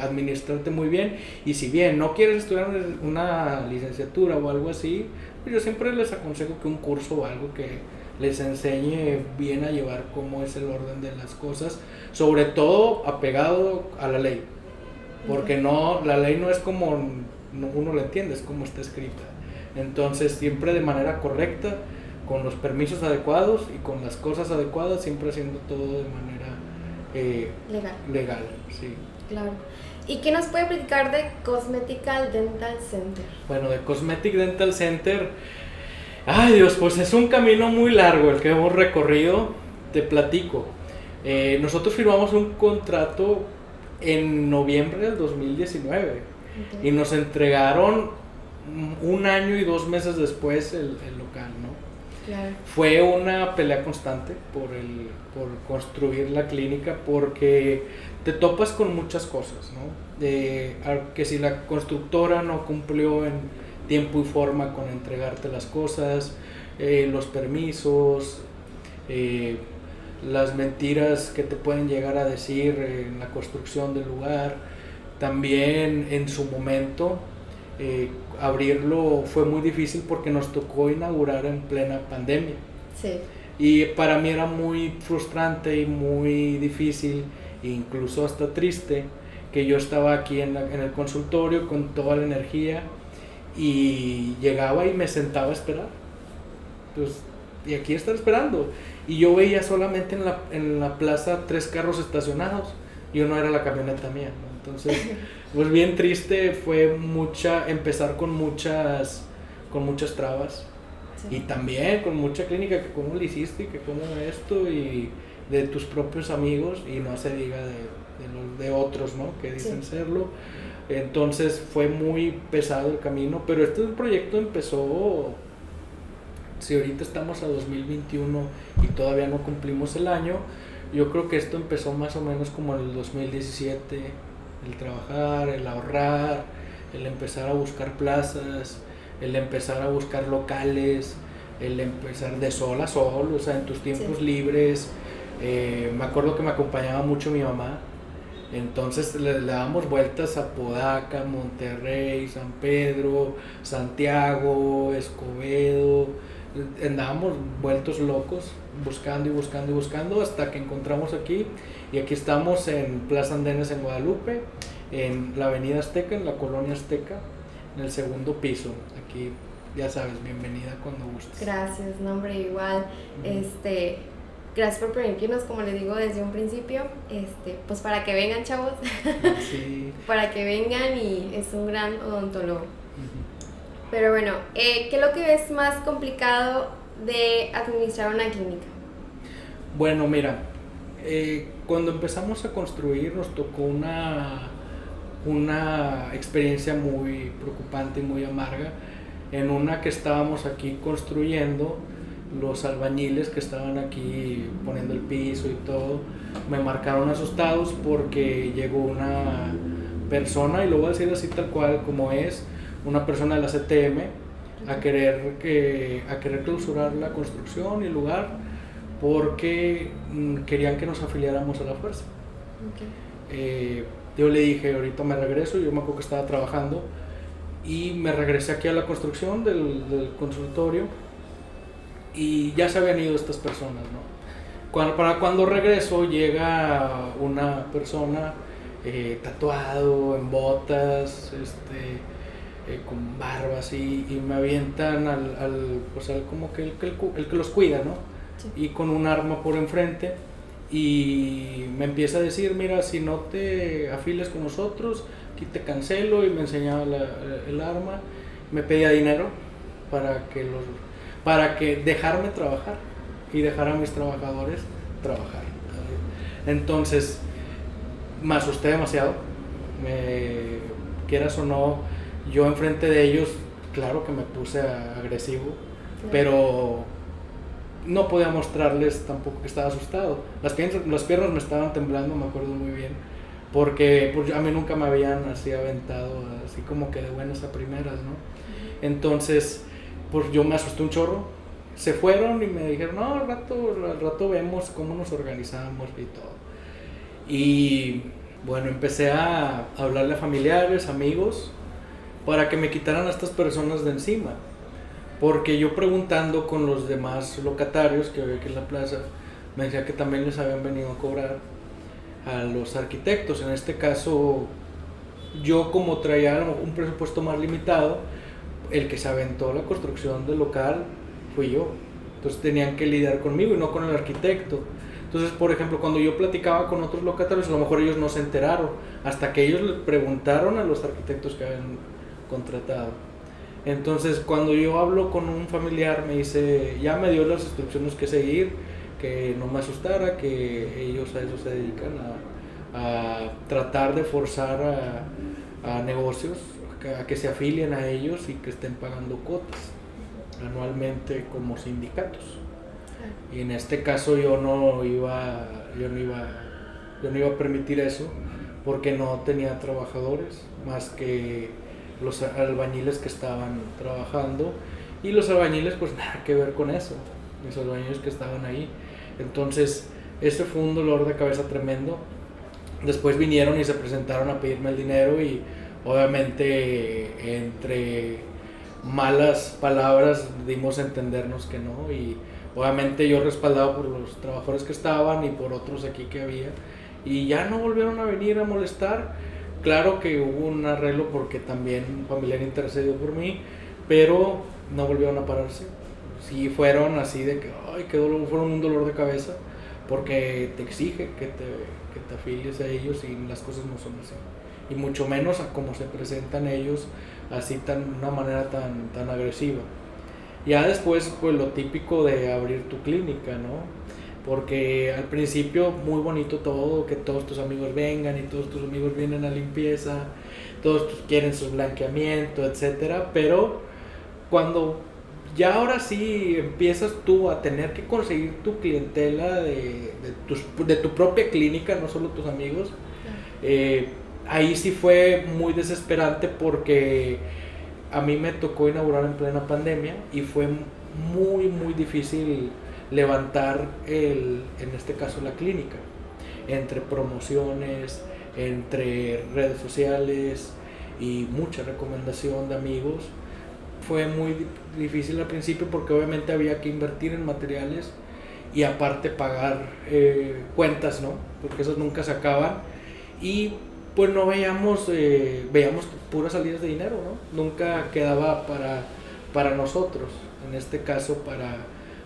administrarte muy bien. Y si bien no quieres estudiar una licenciatura o algo así, pues yo siempre les aconsejo que un curso o algo que les enseñe bien a llevar cómo es el orden de las cosas, sobre todo apegado a la ley, porque no, la ley no es como uno la entiende, es como está escrita. Entonces siempre de manera correcta, con los permisos adecuados y con las cosas adecuadas, siempre haciendo todo de manera legal, sí. Claro. ¿Y qué nos puede platicar de Cosmetical Dental Center? Bueno, de Cosmetic Dental Center, ay Dios, pues es un camino muy largo el que hemos recorrido. Te platico. Nosotros firmamos un contrato en noviembre del 2019, okay, y nos entregaron 1 año y 2 meses después el local, ¿no? Claro. Fue una pelea constante por construir la clínica, porque te topas con muchas cosas, ¿no? Que si la constructora no cumplió en tiempo y forma con entregarte las cosas, los permisos, las mentiras que te pueden llegar a decir en la construcción del lugar. También en su momento abrirlo fue muy difícil porque nos tocó inaugurar en plena pandemia. Sí. Y para mí era muy frustrante y muy difícil, incluso hasta triste, que yo estaba aquí en el consultorio con toda la energía y llegaba y me sentaba a esperar. Pues, y aquí estar esperando. Y yo veía solamente en la plaza 3 carros estacionados y uno era la camioneta mía, ¿no? Entonces, pues bien triste, fue empezar con muchas trabas. Sí. Y también con mucha clínica, que cómo lo hiciste, que cómo esto, y de tus propios amigos, y no se diga de otros, ¿no? Que dicen sí serlo. Entonces fue muy pesado el camino, pero este proyecto empezó, si ahorita estamos a 2021 y todavía no cumplimos el año, yo creo que esto empezó más o menos como en el 2017, el trabajar, el ahorrar, el empezar a buscar plazas, el empezar a buscar locales, el empezar de sol a sol, o sea, en tus tiempos libres. Me acuerdo que me acompañaba mucho mi mamá, entonces le dábamos vueltas a Podaca, Monterrey, San Pedro, Santiago, Escobedo, andábamos vueltos locos, buscando y buscando y buscando hasta que encontramos aquí, y aquí estamos en Plaza Andenes en Guadalupe, en la avenida Azteca, en la colonia Azteca, en el segundo piso. Aquí, ya sabes, bienvenida cuando gustes. Gracias, no, hombre, igual. Gracias por permitirnos, como les digo desde un principio, pues para que vengan, chavos. Sí. Para que vengan, y es un gran odontólogo. Pero bueno, ¿qué es lo que es más complicado de administrar una clínica? Bueno, mira, cuando empezamos a construir nos tocó una experiencia muy preocupante y muy amarga. En una que estábamos aquí construyendo, los albañiles que estaban aquí poniendo el piso y todo, me marcaron asustados porque llegó una persona, y lo voy a decir así tal cual como es, una persona de la CTM a querer clausurar la construcción y el lugar porque querían que nos afiliáramos a la fuerza. Yo le dije, ahorita me regreso. Yo me acuerdo que estaba trabajando y me regresé aquí a la construcción del consultorio, y ya se habían ido estas personas, ¿no? Para cuando regreso llega una persona tatuado, en botas, con barbas, y me avientan pues como que el que los cuida, ¿no? Sí. Y con un arma por enfrente, y me empieza a decir, mira, si no te afiles con nosotros, aquí te cancelo, y me enseñaba el arma, me pedía dinero para que dejarme trabajar y dejar a mis trabajadores trabajar. Entonces me asusté demasiado, quieras o no, yo enfrente de ellos, claro que me puse agresivo, sí. Pero no podía mostrarles tampoco que estaba asustado. Las piernas me estaban temblando, me acuerdo muy bien, porque pues, a mí nunca me habían así aventado, así como que de buenas a primeras, ¿no? Entonces, pues yo me asusté un chorro. Se fueron y me dijeron, no, al rato vemos cómo nos organizamos y todo. Y bueno, empecé a hablarle a familiares, amigos, para que me quitaran a estas personas de encima. Porque yo preguntando con los demás locatarios que había aquí en la plaza, me decía que también les habían venido a cobrar a los arquitectos. En este caso, yo como traía un presupuesto más limitado, el que se aventó la construcción del local fui yo. Entonces tenían que lidiar conmigo y no con el arquitecto. Entonces, por ejemplo, cuando yo platicaba con otros locatarios, a lo mejor ellos no se enteraron, hasta que ellos le preguntaron a los arquitectos que habían contratado. Entonces, cuando yo hablo con un familiar, me dice, ya me dio las instrucciones que seguir, que no me asustara, que ellos a eso se dedican, a tratar de forzar a negocios, a que se afilien a ellos y que estén pagando cuotas anualmente como sindicatos. Y en este caso yo no iba a permitir eso, porque no tenía trabajadores más que los albañiles que estaban trabajando, y los albañiles pues nada que ver con eso, los albañiles que estaban ahí. Entonces ese fue un dolor de cabeza tremendo. Después vinieron y se presentaron a pedirme el dinero, y obviamente entre malas palabras dimos a entendernos que no, y obviamente yo respaldado por los trabajadores que estaban y por otros aquí que había, y ya no volvieron a venir a molestar. Claro que hubo un arreglo porque también un familiar intercedió por mí, pero no volvieron a pararse. Sí fueron así de que, ay, qué dolor, fueron un dolor de cabeza, porque te exige que te afilies a ellos, y las cosas no son así. Y mucho menos a cómo se presentan ellos, así una manera tan agresiva. Ya después, pues lo típico de abrir tu clínica, ¿no? Porque al principio muy bonito todo, que todos tus amigos vengan y todos tus amigos vienen a limpieza, todos quieren su blanqueamiento, etcétera, pero cuando ya ahora sí empiezas tú a tener que conseguir tu clientela de tu propia clínica, no solo tus amigos, ahí sí fue muy desesperante porque a mí me tocó inaugurar en plena pandemia y fue muy difícil levantar en este caso la clínica, entre promociones, entre redes sociales y mucha recomendación de amigos. Fue muy difícil al principio porque obviamente había que invertir en materiales y aparte pagar cuentas, ¿no? Porque esas nunca se acaban y pues no veíamos puras salidas de dinero, ¿no? Nunca quedaba para nosotros. En este caso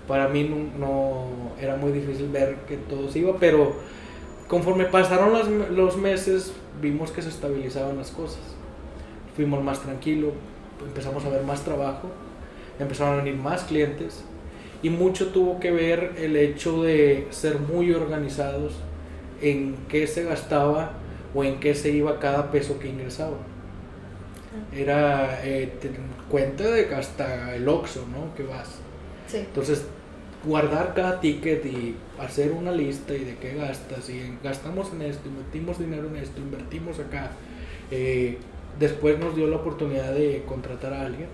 para mí no era muy difícil ver que todo se iba, pero conforme pasaron los meses vimos que se estabilizaban las cosas. Fuimos más tranquilos, empezamos a ver más trabajo, empezaron a venir más clientes y mucho tuvo que ver el hecho de ser muy organizados en qué se gastaba o en qué se iba cada peso que ingresaba. Era cuenta de hasta el Oxxo, ¿no? Que vas. Sí. Entonces, guardar cada ticket y hacer una lista y de qué gastas y gastamos en esto, metimos dinero en esto, invertimos acá. Después nos dio la oportunidad de contratar a alguien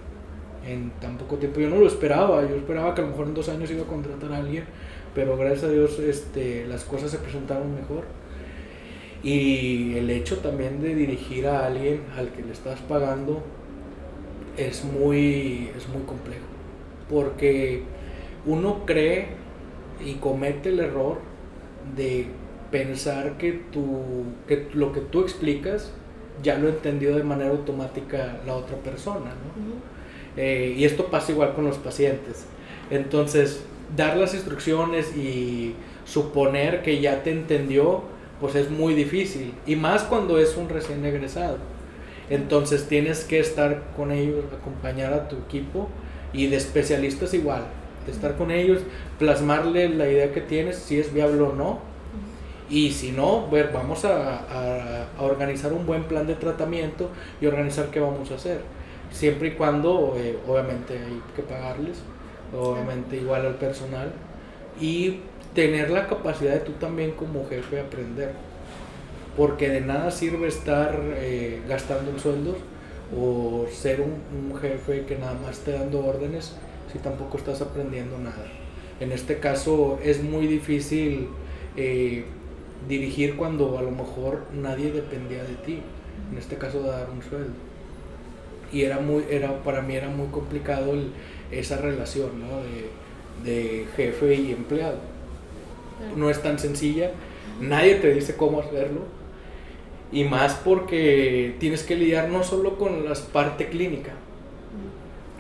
en tan poco tiempo. Yo no lo esperaba, yo esperaba que a lo mejor en 2 años iba a contratar a alguien, pero gracias a Dios las cosas se presentaron mejor. Y el hecho también de dirigir a alguien al que le estás pagando es muy complejo, porque uno cree y comete el error de pensar que lo que tú explicas ya lo entendió de manera automática la otra persona, ¿no? Y esto pasa igual con los pacientes. Entonces, dar las instrucciones y suponer que ya te entendió, pues es muy difícil, y más cuando es un recién egresado. Entonces tienes que estar con ellos, acompañar a tu equipo, y de especialistas igual, de estar con ellos, plasmarle la idea que tienes, si es viable o no, y si no, vamos a organizar un buen plan de tratamiento y organizar qué vamos a hacer, siempre y cuando obviamente hay que pagarles, obviamente igual al personal, y tener la capacidad de tú también como jefe aprender, porque de nada sirve estar gastando en sueldos o ser un jefe que nada más esté dando órdenes si tampoco estás aprendiendo nada. En este caso es muy difícil dirigir cuando a lo mejor nadie dependía de ti, en este caso de dar un sueldo, y para mí era muy complicado esa relación, ¿no? de jefe y empleado. No es tan sencilla, nadie te dice cómo hacerlo, y más porque tienes que lidiar no solo con la parte clínica,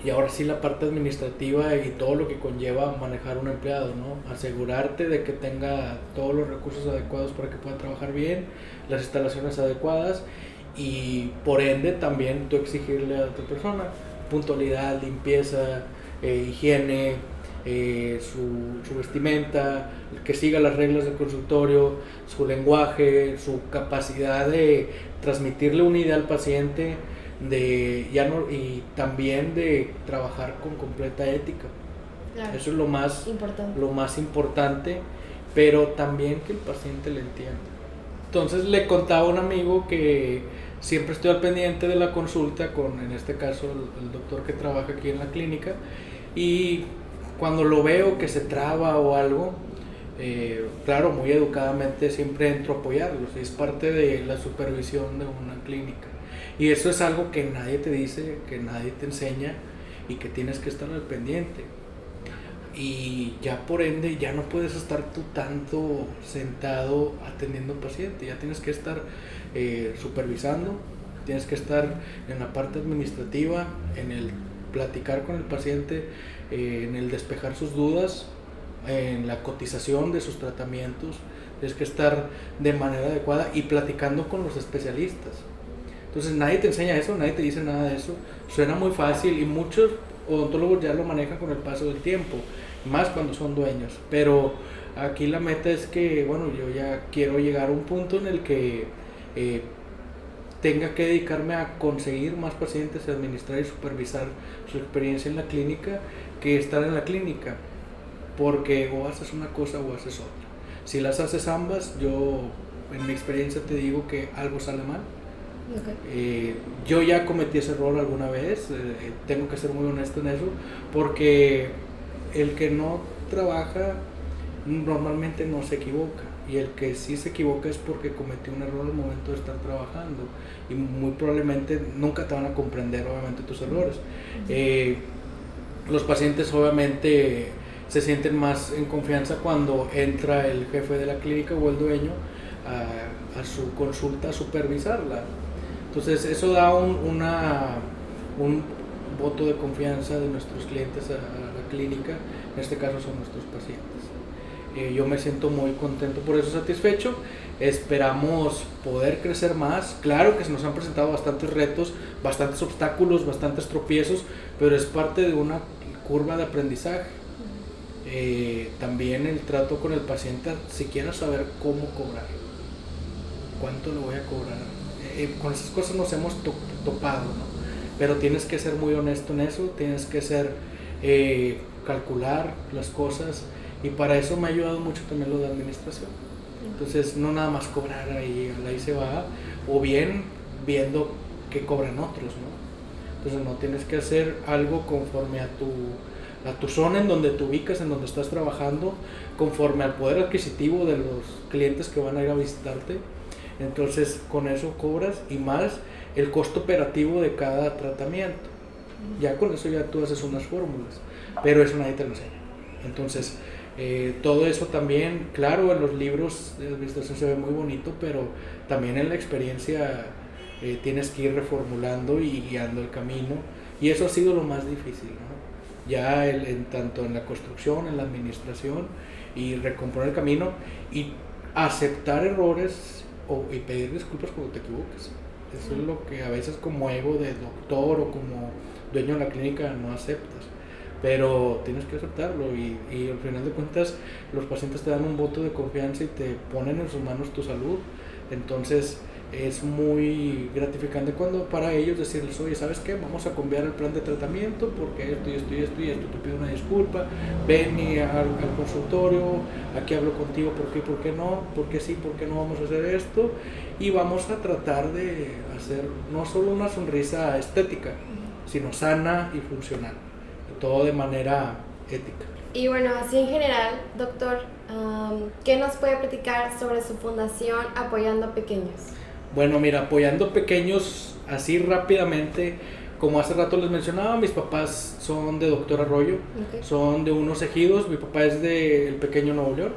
y ahora sí la parte administrativa y todo lo que conlleva manejar un empleado, ¿no? Asegurarte de que tenga todos los recursos adecuados para que pueda trabajar bien, las instalaciones adecuadas, y por ende también tú exigirle a tu persona puntualidad, limpieza, higiene, su vestimenta, que siga las reglas del consultorio, su lenguaje, su capacidad de transmitirle una idea al paciente, y también de trabajar con completa ética. Claro. Eso es lo más importante, pero también que el paciente le entienda. Entonces le contaba a un amigo que siempre estoy al pendiente de la consulta con, en este caso, el doctor que trabaja aquí en la clínica, y cuando lo veo que se traba o algo, claro, muy educadamente siempre entro a apoyarlos, y es parte de la supervisión de una clínica. Y eso es algo que nadie te dice, que nadie te enseña, y que tienes que estar al pendiente. Y ya por ende, ya no puedes estar tú tanto sentado atendiendo al paciente, ya tienes que estar supervisando, tienes que estar en la parte administrativa, en el platicar con el paciente, en el despejar sus dudas, en la cotización de sus tratamientos. Tienes que estar de manera adecuada y platicando con los especialistas. Entonces nadie te enseña eso, nadie te dice nada de eso. Suena muy fácil y muchos odontólogos ya lo manejan con el paso del tiempo, más cuando son dueños. Pero aquí la meta es que, bueno, yo ya quiero llegar a un punto en el que tenga que dedicarme a conseguir más pacientes, administrar y supervisar su experiencia en la clínica, que estar en la clínica, porque o haces una cosa o haces otra. Si las haces ambas, yo en mi experiencia te digo que algo sale mal, Okay. Yo ya cometí ese error alguna vez, tengo que ser muy honesto en eso, porque el que no trabaja normalmente no se equivoca, y el que sí se equivoca es porque cometió un error al momento de estar trabajando, y muy probablemente nunca te van a comprender obviamente tus errores. Los pacientes obviamente se sienten más en confianza cuando entra el jefe de la clínica o el dueño a su consulta a supervisarla. Entonces eso da un voto de confianza de nuestros clientes a la clínica, en este caso son nuestros pacientes. Yo me siento muy contento por eso, satisfecho. Esperamos poder crecer más. Claro que se nos han presentado bastantes retos, bastantes obstáculos, bastantes tropiezos, pero es parte de una curva de aprendizaje. También el trato con el paciente, si quieres saber cómo cobrar, cuánto le voy a cobrar, con esas cosas nos hemos topado, ¿no? Pero tienes que ser muy honesto en eso, tienes que ser calcular las cosas, y para eso me ha ayudado mucho también lo de administración. Entonces no nada más cobrar ahí se va, o bien viendo qué cobran otros, ¿no? Entonces no, tienes que hacer algo conforme a tu zona en donde te ubicas, en donde estás trabajando, conforme al poder adquisitivo de los clientes que van a ir a visitarte. Entonces con eso cobras, y más el costo operativo de cada tratamiento. Ya con eso ya tú haces unas fórmulas, pero eso nadie te lo enseña. Entonces todo eso también, claro, en los libros de administración se ve muy bonito, pero también en la experiencia tienes que ir reformulando y guiando el camino, y eso ha sido lo más difícil, ¿no? Ya tanto en la construcción, en la administración, y recomponer el camino y aceptar errores y pedir disculpas cuando te equivoques. Eso es lo que a veces como ego de doctor o como dueño de la clínica no aceptas, pero tienes que aceptarlo, y al final de cuentas los pacientes te dan un voto de confianza y te ponen en sus manos tu salud. Entonces es muy gratificante cuando para ellos decirles, oye, ¿sabes qué? Vamos a cambiar el plan de tratamiento porque esto y esto y esto y esto, te pido una disculpa, ven al consultorio, aquí hablo contigo, ¿por qué? ¿Por qué no? ¿Por qué sí? ¿Por qué no vamos a hacer esto? Y vamos a tratar de hacer no solo una sonrisa estética, sino sana y funcional, todo de manera ética. Y bueno, así en general, doctor, ¿qué nos puede platicar sobre su fundación Apoyando Pequeños? Bueno, mira, Apoyando Pequeños, así rápidamente, como hace rato les mencionaba, mis papás son de Doctor Arroyo, son de unos ejidos. Mi papá es de El Pequeño, Nuevo León,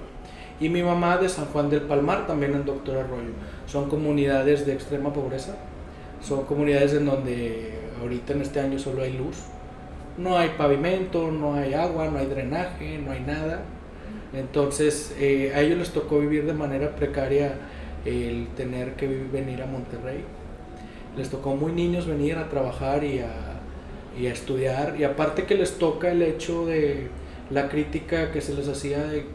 y mi mamá de San Juan del Palmar, también en Doctor Arroyo. Son comunidades de extrema pobreza, son comunidades en donde ahorita en este año solo hay luz, no hay pavimento, no hay agua, no hay drenaje, no hay nada. Entonces a ellos les tocó vivir de manera precaria el tener que venir a Monterrey. Les tocó muy niños venir a trabajar y a estudiar, y aparte que les toca el hecho de la crítica que se les hacía de,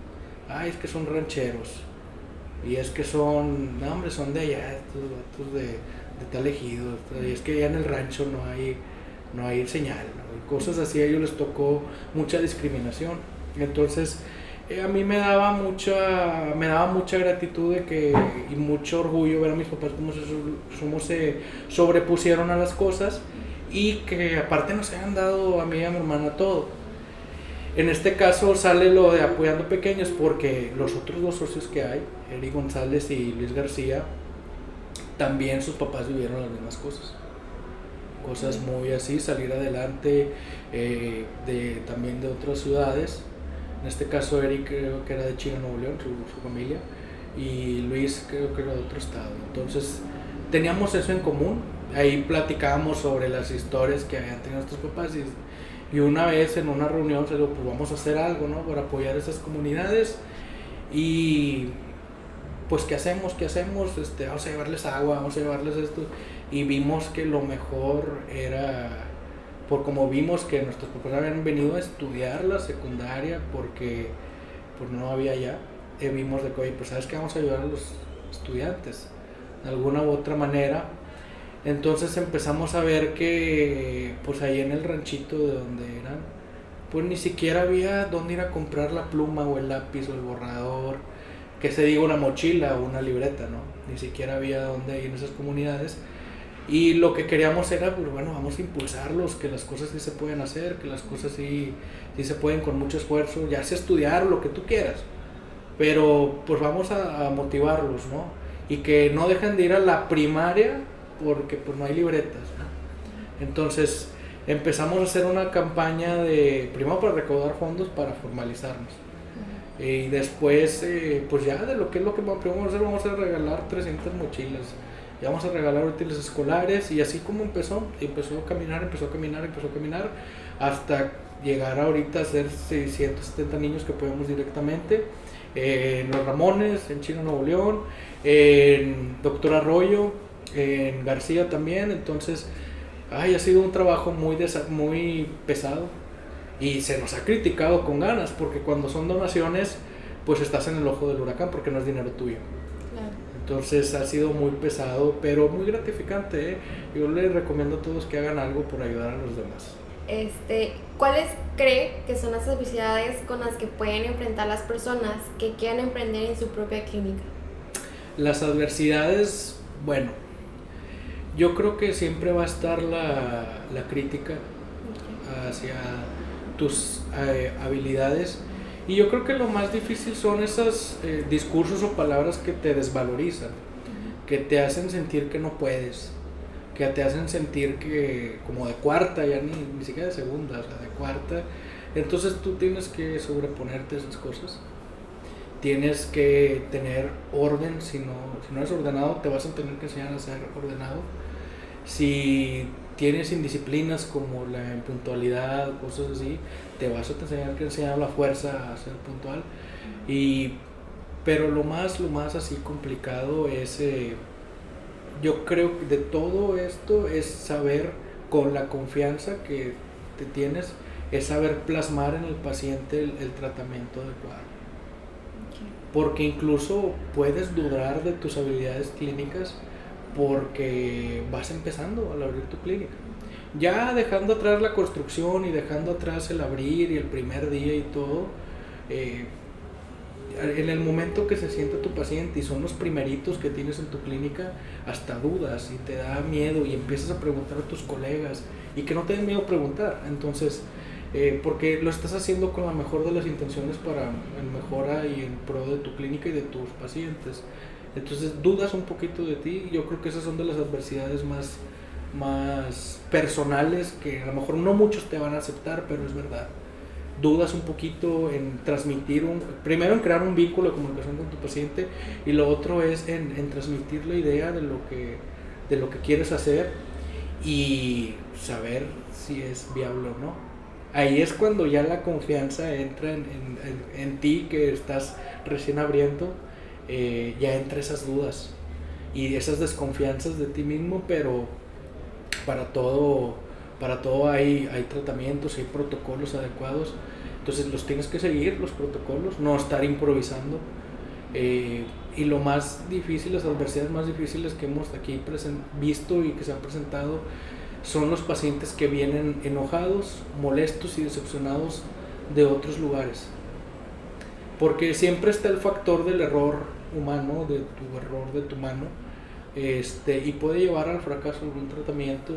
ay, es que son rancheros, y es que son, no hombre, son de allá, estos vatos de tal ejido, y es que allá en el rancho no hay señal, ¿no? Y cosas así. A ellos les tocó mucha discriminación. Entonces a mí me daba mucha gratitud y mucho orgullo ver a mis papás cómo se sobrepusieron a las cosas, y que aparte nos hayan dado a mí y a mi hermana todo. En este caso sale lo de Apoyando Pequeños porque los otros dos socios que hay, Eric González y Luis García, también sus papás vivieron las mismas cosas muy así, salir adelante, también de otras ciudades. En este caso Eric creo que era de Chile, Nuevo León, su familia, y Luis creo que era de otro estado. Entonces teníamos eso en común. Ahí platicábamos sobre las historias que habían tenido nuestros papás, y una vez en una reunión se dijo, pues vamos a hacer algo, ¿no?, para apoyar a esas comunidades. Y pues ¿qué hacemos? Vamos a llevarles agua, vamos a llevarles esto. Y vimos que lo mejor era, por como vimos que nuestros papás habían venido a estudiar la secundaria porque pues no había ya, vimos de que, oye, pues ¿sabes qué? Vamos a ayudar a los estudiantes de alguna u otra manera. Entonces empezamos a ver que pues ahí en el ranchito de donde eran, pues ni siquiera había dónde ir a comprar la pluma o el lápiz o el borrador, que se diga una mochila o una libreta, ¿no? Ni siquiera había dónde ir en esas comunidades. Y lo que queríamos era, pues bueno, vamos a impulsarlos, que las cosas sí se pueden hacer, que las cosas sí se pueden con mucho esfuerzo, ya sea estudiar lo que tú quieras, pero pues vamos a motivarlos, ¿no? Y que no dejen de ir a la primaria porque pues no hay libretas, ¿no? Entonces empezamos a hacer una campaña primero para recaudar fondos para formalizarnos. Y después, pues ya de lo que es lo que vamos a regalar 300 mochilas. Y vamos a regalar útiles escolares. Y así como empezó a caminar, hasta llegar ahorita a ser 670 niños que podemos directamente. En Los Ramones, en Chino Nuevo León, en Doctor Arroyo, en García también. Entonces, ha sido un trabajo muy pesado. Y se nos ha criticado con ganas, porque cuando son donaciones, pues estás en el ojo del huracán, porque no es dinero tuyo. Claro. Entonces ha sido muy pesado, pero muy gratificante, ¿eh? Yo les recomiendo a todos que hagan algo por ayudar a los demás. ¿Cuáles cree que son las adversidades con las que pueden enfrentar las personas que quieran emprender en su propia clínica? Las adversidades, bueno, yo creo que siempre va a estar la crítica hacia tus habilidades, y yo creo que lo más difícil son esos discursos o palabras que te desvalorizan, que te hacen sentir que no puedes, que te hacen sentir que como de cuarta, ya ni siquiera de segunda, o sea, de cuarta. Entonces tú tienes que sobreponerte a esas cosas, tienes que tener orden. Si no eres ordenado, te vas a tener que enseñar a ser ordenado. Si tienes indisciplinas como la impuntualidad, cosas así, te vas a tener que enseñar la fuerza a ser puntual. Pero lo más así complicado es, yo creo que de todo esto es saber, con la confianza que te tienes, es saber plasmar en el paciente el tratamiento adecuado. Porque incluso puedes dudar de tus habilidades clínicas porque vas empezando al abrir tu clínica. Ya dejando atrás la construcción y dejando atrás el abrir y el primer día y todo, en el momento que se sienta tu paciente y son los primeritos que tienes en tu clínica, hasta dudas y te da miedo y empiezas a preguntar a tus colegas, y que no te den miedo a preguntar. Entonces, porque lo estás haciendo con la mejor de las intenciones para en mejora y en pro de tu clínica y de tus pacientes. Entonces dudas un poquito de ti. Yo creo que esas son de las adversidades más personales, que a lo mejor no muchos te van a aceptar, pero es verdad. Dudas un poquito en transmitir, primero en crear un vínculo de comunicación con tu paciente, y lo otro es en transmitir la idea de lo que quieres hacer y saber si es viable o no. Ahí es cuando ya la confianza entra en ti, que estás recién abriendo. Ya entre esas dudas y esas desconfianzas de ti mismo, pero para todo hay tratamientos, hay protocolos adecuados. Entonces los tienes que seguir, los protocolos, no estar improvisando. Y lo más difícil, las adversidades más difíciles que hemos aquí visto y que se han presentado, son los pacientes que vienen enojados, molestos y decepcionados de otros lugares, porque siempre está el factor del error humano, de tu mano, y puede llevar al fracaso de un tratamiento.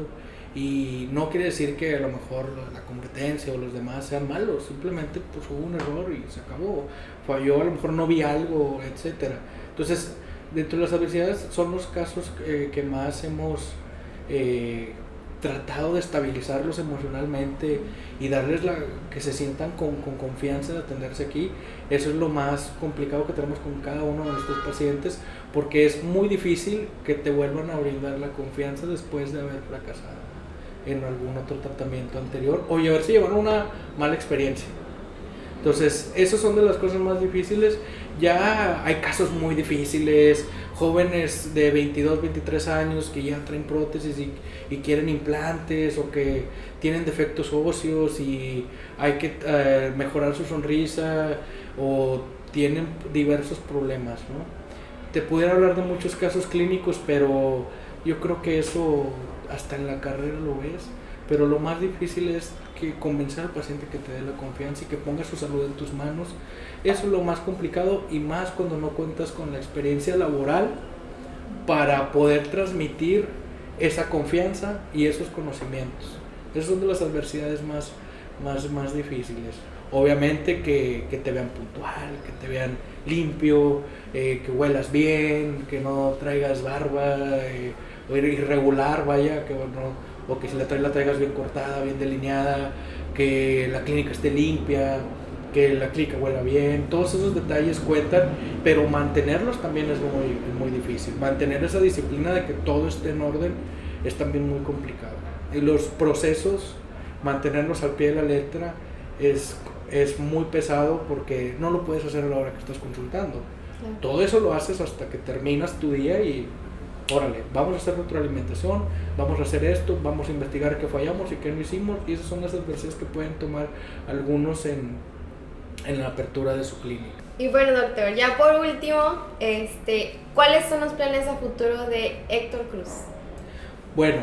Y no quiere decir que a lo mejor la competencia o los demás sean malos, simplemente pues hubo un error y se acabó, falló, a lo mejor no vi algo, etcétera. Entonces, dentro de las adversidades son los casos que más hemos tratado de estabilizarlos emocionalmente y darles que se sientan con confianza de atenderse aquí. Eso es lo más complicado que tenemos con cada uno de nuestros pacientes, porque es muy difícil que te vuelvan a brindar la confianza después de haber fracasado en algún otro tratamiento anterior o haberse llevado una mala experiencia. Entonces, esas son de las cosas más difíciles. Ya hay casos muy difíciles, jóvenes de 22, 23 años que ya traen prótesis y quieren implantes, o que tienen defectos óseos y hay que mejorar su sonrisa, o tienen diversos problemas, ¿no? Te pudiera hablar de muchos casos clínicos, pero yo creo que eso hasta en la carrera lo ves. Pero lo más difícil es que convencer al paciente que te dé la confianza y que ponga su salud en tus manos. Eso es lo más complicado, y más cuando no cuentas con la experiencia laboral para poder transmitir esa confianza y esos conocimientos. Esas son de las adversidades más difíciles. Obviamente que te vean puntual, que te vean limpio, que huelas bien, que no traigas barba, o irregular, vaya, que no, o que si la traigas bien cortada, bien delineada, que la clínica esté limpia, que la clínica huela bien. Todos esos detalles cuentan, pero mantenerlos también es muy difícil. Mantener esa disciplina de que todo esté en orden es también muy complicado. Y los procesos, mantenerlos al pie de la letra es muy pesado, porque no lo puedes hacer a la hora que estás consultando. Claro. Todo eso lo haces hasta que terminas tu día y órale, vamos a hacer retroalimentación, vamos a hacer esto, vamos a investigar qué fallamos y qué no hicimos, y esas son las adversidades que pueden tomar algunos en la apertura de su clínica. Y bueno, doctor, ya por último, ¿cuáles son los planes a futuro de Héctor Cruz? Bueno,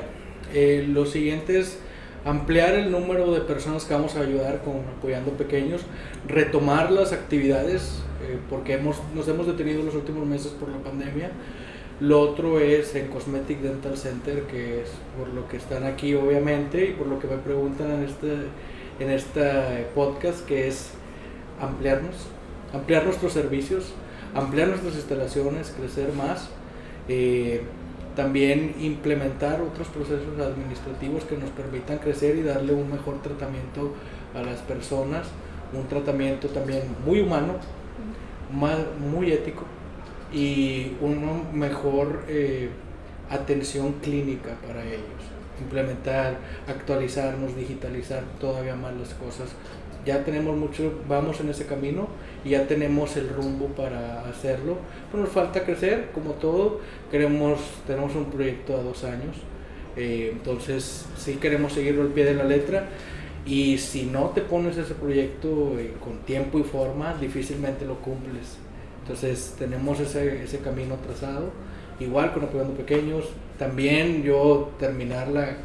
lo siguiente es ampliar el número de personas que vamos a ayudar con Apoyando Pequeños, retomar las actividades, porque nos hemos detenido los últimos meses por la pandemia. Lo otro es en Cosmetic Dental Center, que es por lo que están aquí obviamente y por lo que me preguntan en este podcast, que es ampliar nuestros servicios, ampliar nuestras instalaciones, crecer más, también implementar otros procesos administrativos que nos permitan crecer y darle un mejor tratamiento a las personas, un tratamiento también muy humano, muy ético, y una mejor atención clínica para ellos. Implementar, actualizarnos, digitalizar todavía más las cosas. Ya tenemos mucho, vamos en ese camino y ya tenemos el rumbo para hacerlo, pero nos falta crecer, como todo. Tenemos un proyecto a 2 años, entonces sí queremos seguirlo al pie de la letra, y si no te pones ese proyecto con tiempo y forma, difícilmente lo cumples. Entonces tenemos ese camino trazado, igual con Apoyando Pequeños. También yo terminar la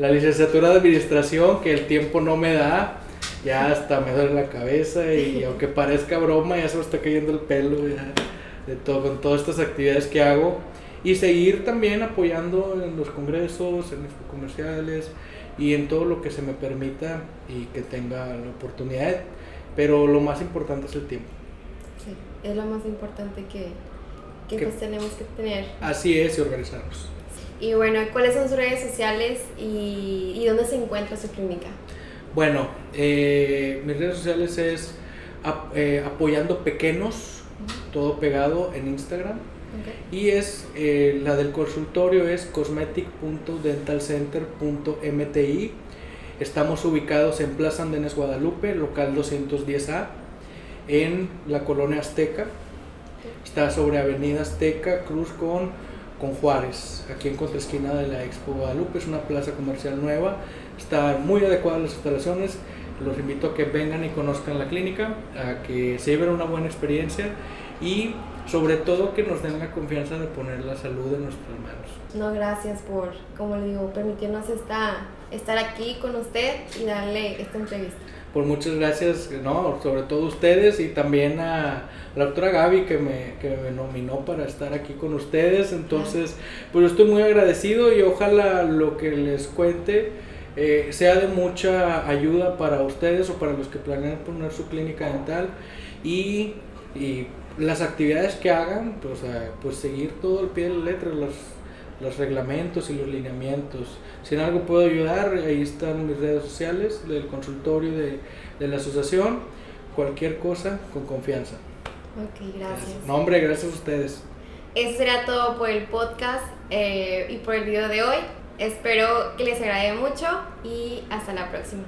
licenciatura de administración, que el tiempo no me da, ya hasta me duele la cabeza, y aunque parezca broma, ya se me está cayendo el pelo con todas estas actividades que hago, y seguir también apoyando en los congresos, en los comerciales y en todo lo que se me permita y que tenga la oportunidad, pero lo más importante es el tiempo. Sí, es lo más importante que pues tenemos que tener. Así es, y organizarnos. Y bueno, ¿cuáles son sus redes sociales y dónde se encuentra su clínica? Bueno, mis redes sociales es Apoyando Pequeños, todo pegado en Instagram. Okay. Y es la del consultorio es cosmetic.dentalcenter.mti. Estamos ubicados en Plaza Andenes Guadalupe, local 210A, en la colonia Azteca. Está sobre Avenida Azteca, Cruz con Juárez, aquí en contraesquina de la Expo Guadalupe. Es una plaza comercial nueva, están muy adecuadas las instalaciones. Los invito a que vengan y conozcan la clínica, a que se lleven una buena experiencia y sobre todo que nos den la confianza de poner la salud en nuestras manos. No, gracias por, como le digo, permitirnos estar aquí con usted y darle esta entrevista. Pues muchas gracias, no, sobre todo a ustedes, y también a la doctora Gaby que me nominó para estar aquí con ustedes. Entonces, pues yo estoy muy agradecido, y ojalá lo que les cuente sea de mucha ayuda para ustedes o para los que planean poner su clínica dental, y las actividades que hagan, pues seguir todo al pie de la letra, los reglamentos y los lineamientos. Si en algo puedo ayudar, ahí están mis redes sociales, del consultorio de la asociación. Cualquier cosa, con confianza. Ok, gracias. No, hombre, gracias a ustedes. Eso será todo por el podcast y por el video de hoy. Espero que les agrade mucho y hasta la próxima.